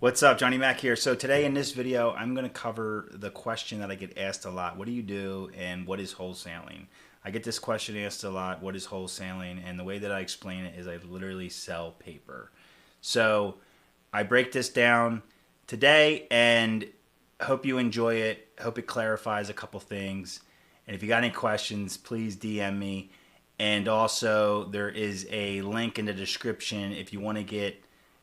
What's up, Johnny Mac here. So today in this video, I'm going to cover the question that I get asked a lot. What do you do and what is wholesaling? I get this question asked a lot. What is wholesaling? And the way that I explain it is I literally sell paper. So I break this down today and hope you enjoy it. Hope it clarifies a couple things. And if you got any questions, please DM me. And also, there is a link in the description if you want to get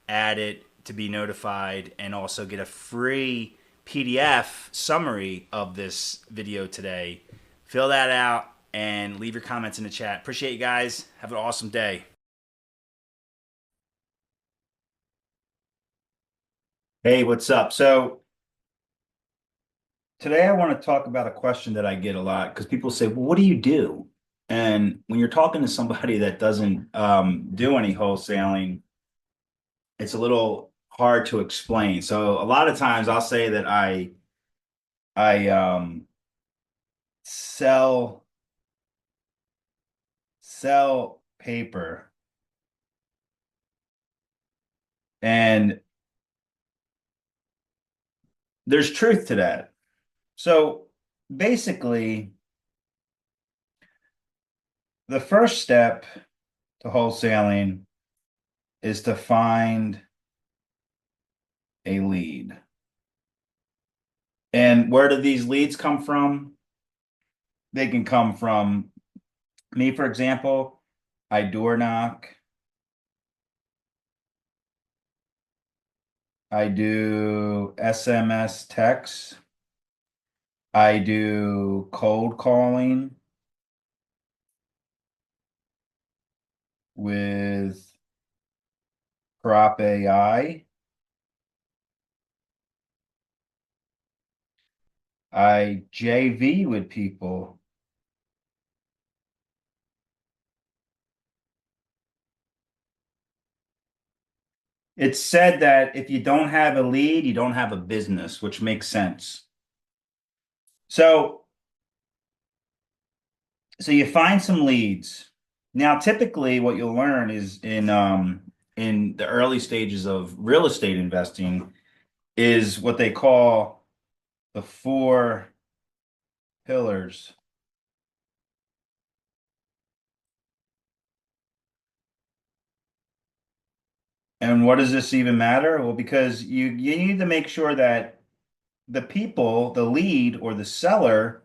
added to be notified and also get a free PDF summary of this video today. Fill that out and leave your comments in the chat. Appreciate you guys. Have an awesome day. Hey, what's up? So today I want to talk about a question that I get a lot because people say, well, what do you do? And when you're talking to somebody that doesn't do any wholesaling, it's a little hard to explain. So a lot of times I'll say that I sell paper, and there's truth to that. So basically, the first step to wholesaling is to find a lead. And where do these leads come from? They can come from me, for example. I door knock. I do SMS text. I do cold calling with Crop AI. I JV with people. It's said that if you don't have a lead, you don't have a business, which makes sense. So, so you find some leads. Now, typically what you'll learn is in the early stages of real estate investing is what they call the four pillars. And what does this even matter? Well, because you need to make sure that the people, the lead or the seller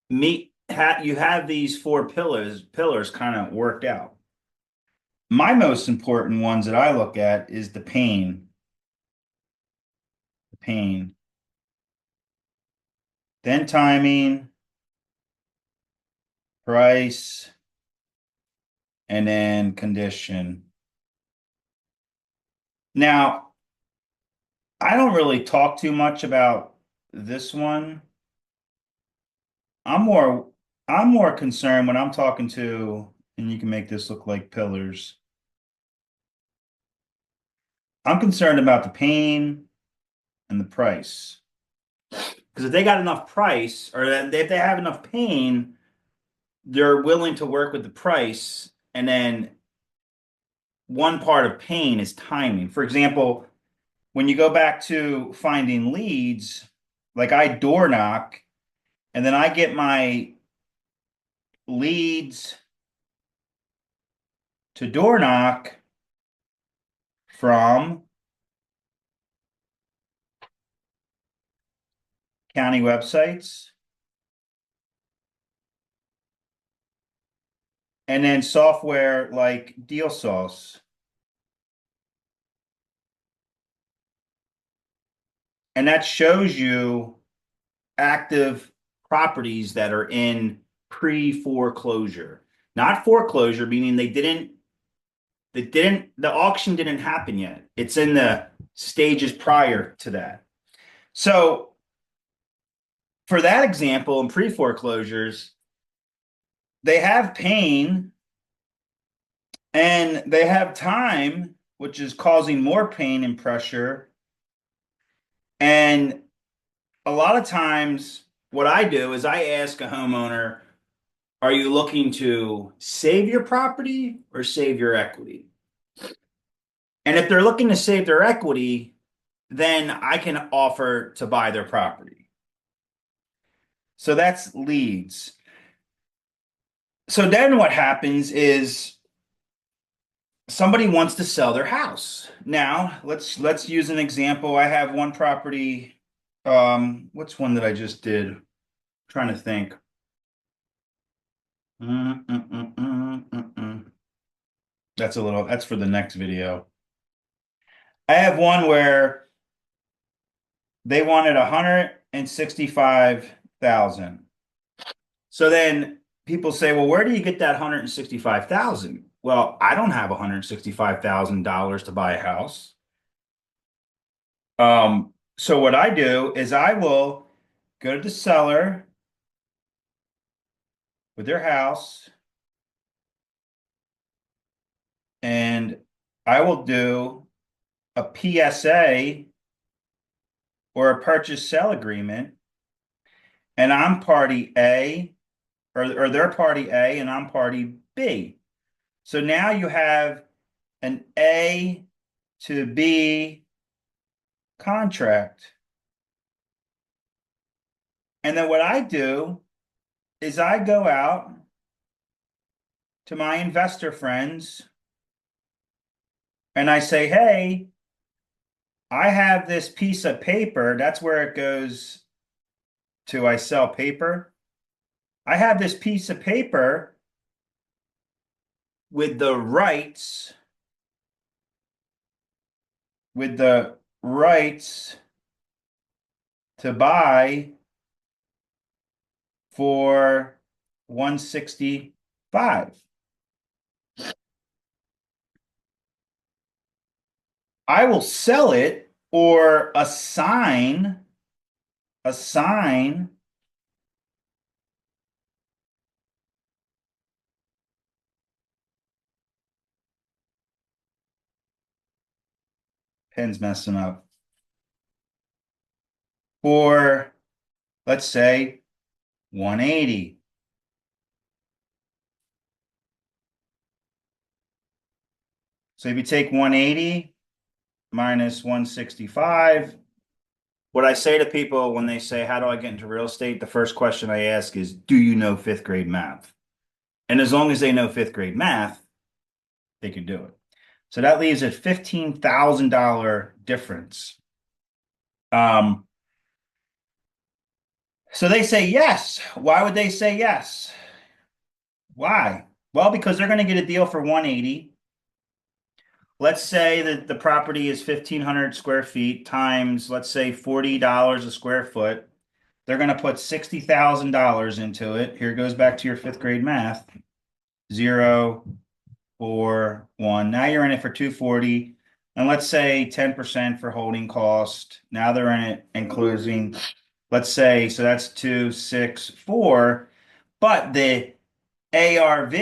you have these four pillars kind of worked out. My most important ones that I look at is the pain, then timing, price, and then condition. Now, I don't really talk too much about this one. I'm more I'm more concerned when I'm talking to, and you can make this look like pillars. I'm concerned about the pain and the price. Because if they got enough price, or if they have enough pain, they're willing to work with the price. And then one part of pain is timing. For example, when you go back to finding leads, like I door knock, and then I get my leads to door knock from county websites and then software like Deal Sauce. And that shows you active properties that are in pre-foreclosure. Not foreclosure, meaning the auction didn't happen yet. It's in the stages prior to that. So for that example, in pre-foreclosures, they have pain and they have time, which is causing more pain and pressure. And a lot of times, what I do is I ask a homeowner, are you looking to save your property or save your equity? And if they're looking to save their equity, then I can offer to buy their property. So that's leads. So then what happens is somebody wants to sell their house. Now, let's use an example. I have one property. What's one that I just did? I'm trying to think. That's for the next video. I have one where they wanted 165,000. So then people say, well, where do you get that 165,000? Well, I don't have $165,000 to buy a house. So what I do is I will go to the seller with their house and I will do a PSA or a purchase sale agreement, and I'm party A, or they're party A and I'm party B. So now you have an A to B contract. And then what I do is I go out to my investor friends and I say, hey, I have this piece of paper. That's where it goes to I sell paper. I have this piece of paper with the rights, with the rights to buy for 165. I will sell it or assign pen's messing up for, let's say, 180. So if you take 180 minus 165, what I say to people when they say, how do I get into real estate? The first question I ask is, do you know fifth grade math? And as long as they know fifth grade math, they can do it. So that leaves a $15,000 difference. So they say yes. Why would they say yes? Why? Well, because they're going to get a deal for 180. Let's say that the property is 1,500 square feet times, let's say, $40 a square foot. They're going to put $60,000 into it. Here goes back to your fifth grade math. 0, 4, 1. Now you're in it for 240. And let's say 10% for holding cost. Now they're in it including, let's say, so that's 2, 6, 4. But the ARV,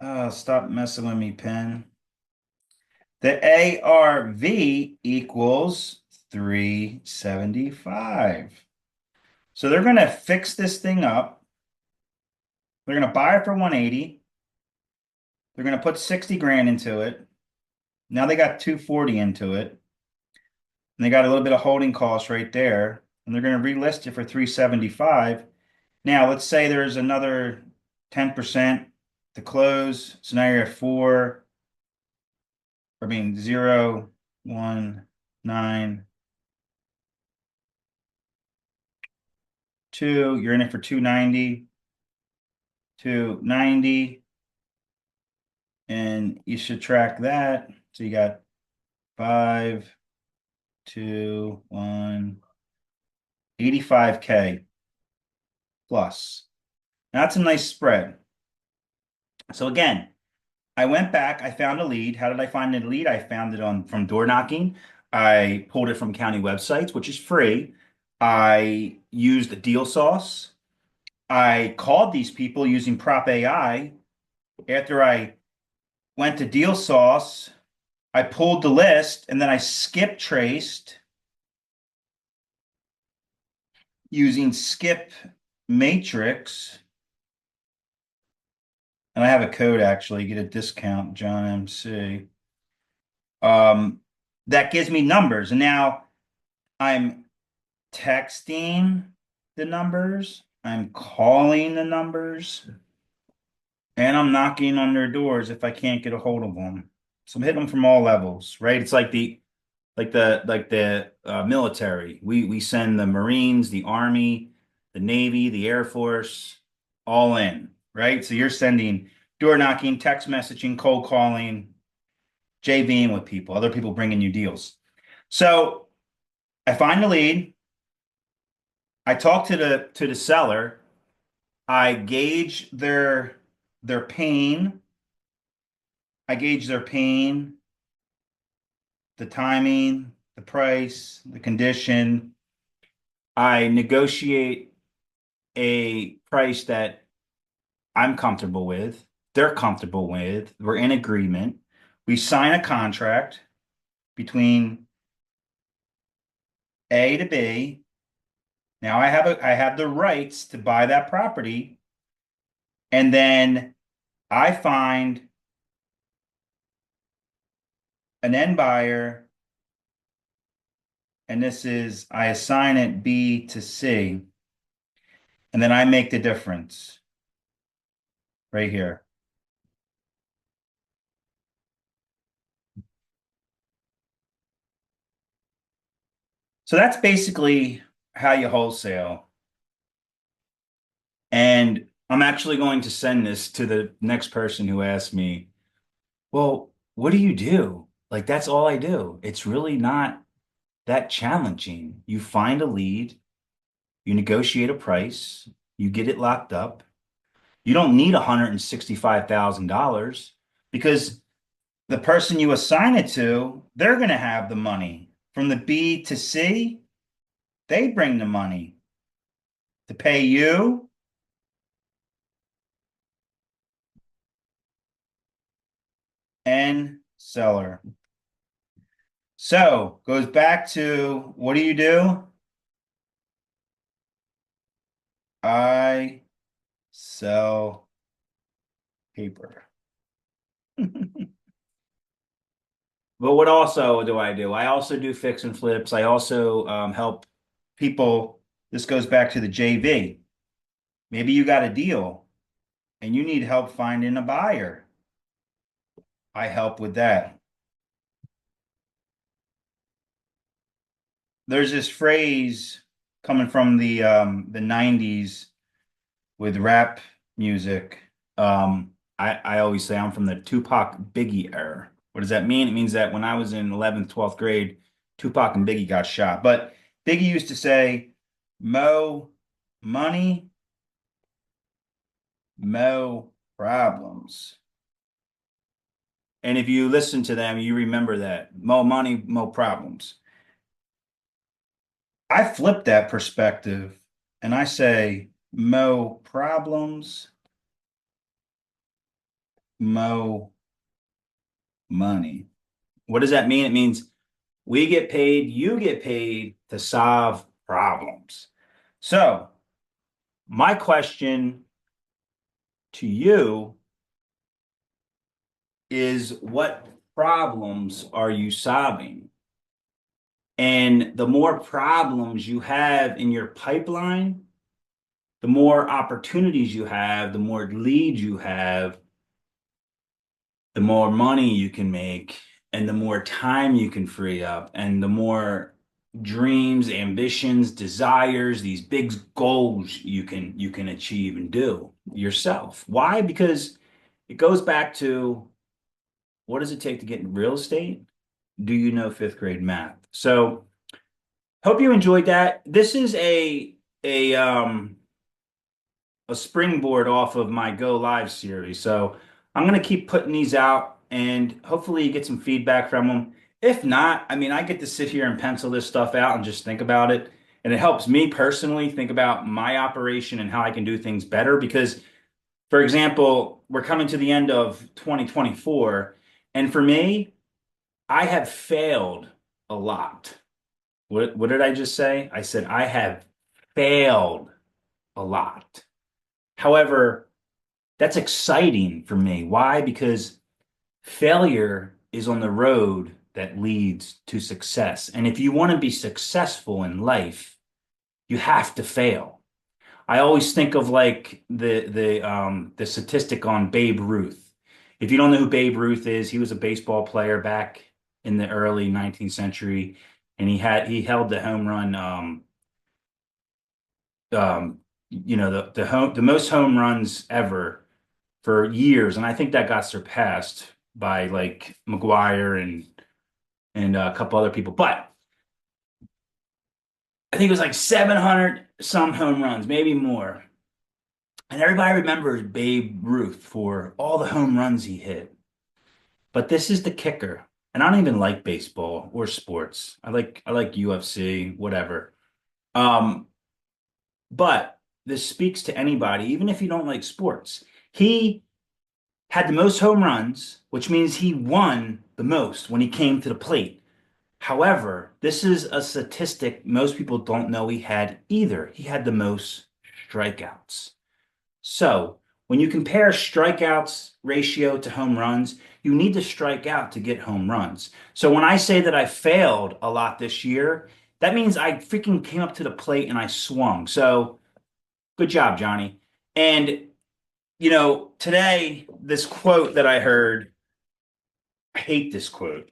oh, stop messing with me, pen. The ARV equals 375. So they're going to fix this thing up. They're going to buy it for 180. They're going to put 60 grand into it. Now they got 240 into it. And they got a little bit of holding costs right there. And they're going to relist it for 375. Now, let's say there's another 10% to close. So now you're at 0, 1, 9, 2. You're in it for 290. 290. And you should track that. So you got 5, 2, 1, 85K plus. Now that's a nice spread. So again, I went back, I found a lead. How did I find a lead? I found it from door knocking. I pulled it from county websites, which is free. I used a deal sauce. I called these people using Prop AI. After I went to deal sauce, I pulled the list and then I skip traced using skip matrix. and I have a code actually, get a discount, John MC. Um, that gives me numbers. And now I'm texting the numbers, I'm calling the numbers, and I'm knocking on their doors if I can't get a hold of them. So I'm hitting them from all levels, right? It's like the military. We send the Marines, the Army, the Navy, the Air Force, all in, right? So you're sending door knocking, text messaging, cold calling, JVing with people, other people bringing you deals. So I find the lead. I talk to the seller. I gauge their pain. I gauge their pain, the timing, the price, the condition. I negotiate a price that I'm comfortable with, they're comfortable with, we're in agreement. We sign a contract between A to B. Now I have the rights to buy that property, and then I find an end buyer, and this is I assign it B to C, and then I make the difference right here. So that's basically how you wholesale. And I'm actually going to send this to the next person who asks me, well, what do you do? Like, that's all I do. It's really not that challenging. You find a lead, you negotiate a price, you get it locked up. You don't need $165,000 because the person you assign it to, they're going to have the money. From the B to C, they bring the money to pay you and seller. So goes back to what do you do? I sell paper. But what also do I do? I also do fix and flips. I also help people. This goes back to the JV. Maybe you got a deal and you need help finding a buyer. I help with that. There's this phrase coming from the 90s with rap music. I always say I'm from the Tupac Biggie era. What does that mean? It means that when I was in 11th, 12th grade, Tupac and Biggie got shot. But Biggie used to say, Mo money, mo problems. And if you listen to them, you remember that. Mo money, mo problems. I flip that perspective and I say, mo problems, mo money. What does that mean? It means we get paid, you get paid to solve problems. So, my question to you is what problems are you solving? And the more problems you have in your pipeline, the more opportunities you have, the more leads you have, the more money you can make and the more time you can free up and the more dreams, ambitions, desires, these big goals you can achieve and do yourself. Why? Because it goes back to what does it take to get in real estate? Do you know fifth grade math? So hope you enjoyed that. This is a springboard off of my Go Live series. So I'm going to keep putting these out and hopefully you get some feedback from them. If not, I mean, I get to sit here and pencil this stuff out and just think about it. And it helps me personally think about my operation and how I can do things better. Because, for example, we're coming to the end of 2024. And for me, I have failed a lot. What did I just say? I said I have failed a lot. However, That's exciting for me. Why? Because failure is on the road that leads to success. And if you want to be successful in life, you have to fail. I always think of like the statistic on Babe Ruth. If you don't know who Babe Ruth is, he was a baseball player back in the early 19th century, and he held the home run the most home runs ever for years, and I think that got surpassed by like McGuire and a couple other people. But I think it was like 700 some home runs, maybe more. And everybody remembers Babe Ruth for all the home runs he hit. But this is the kicker. And I don't even like baseball or sports. I like UFC, whatever. Um, but this speaks to anybody, even if you don't like sports. He had the most home runs, which means he won the most when he came to the plate. However, this is a statistic most people don't know he had either. He had the most strikeouts. So, when you compare strikeouts ratio to home runs, you need to strike out to get home runs. So, when I say that I failed a lot this year, that means I freaking came up to the plate and I swung. So, good job, Johnny. And, today, this quote that I heard, I hate this quote.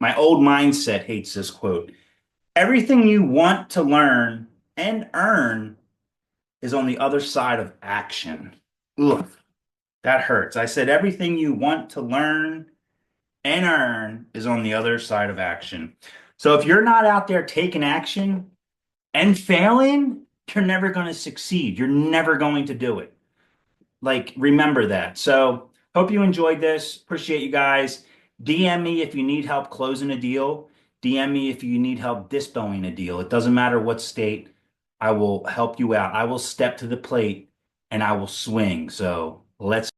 My old mindset hates this quote. Everything you want to learn and earn is on the other side of action. Ugh. That hurts. I said everything you want to learn and earn is on the other side of action. So if you're not out there taking action and failing, you're never going to succeed. You're never going to do it. Like, remember that. So hope you enjoyed this. Appreciate you guys. DM me if you need help closing a deal. DM me if you need help dispoing a deal. It doesn't matter what state. I will help you out. I will step to the plate and I will swing. So let's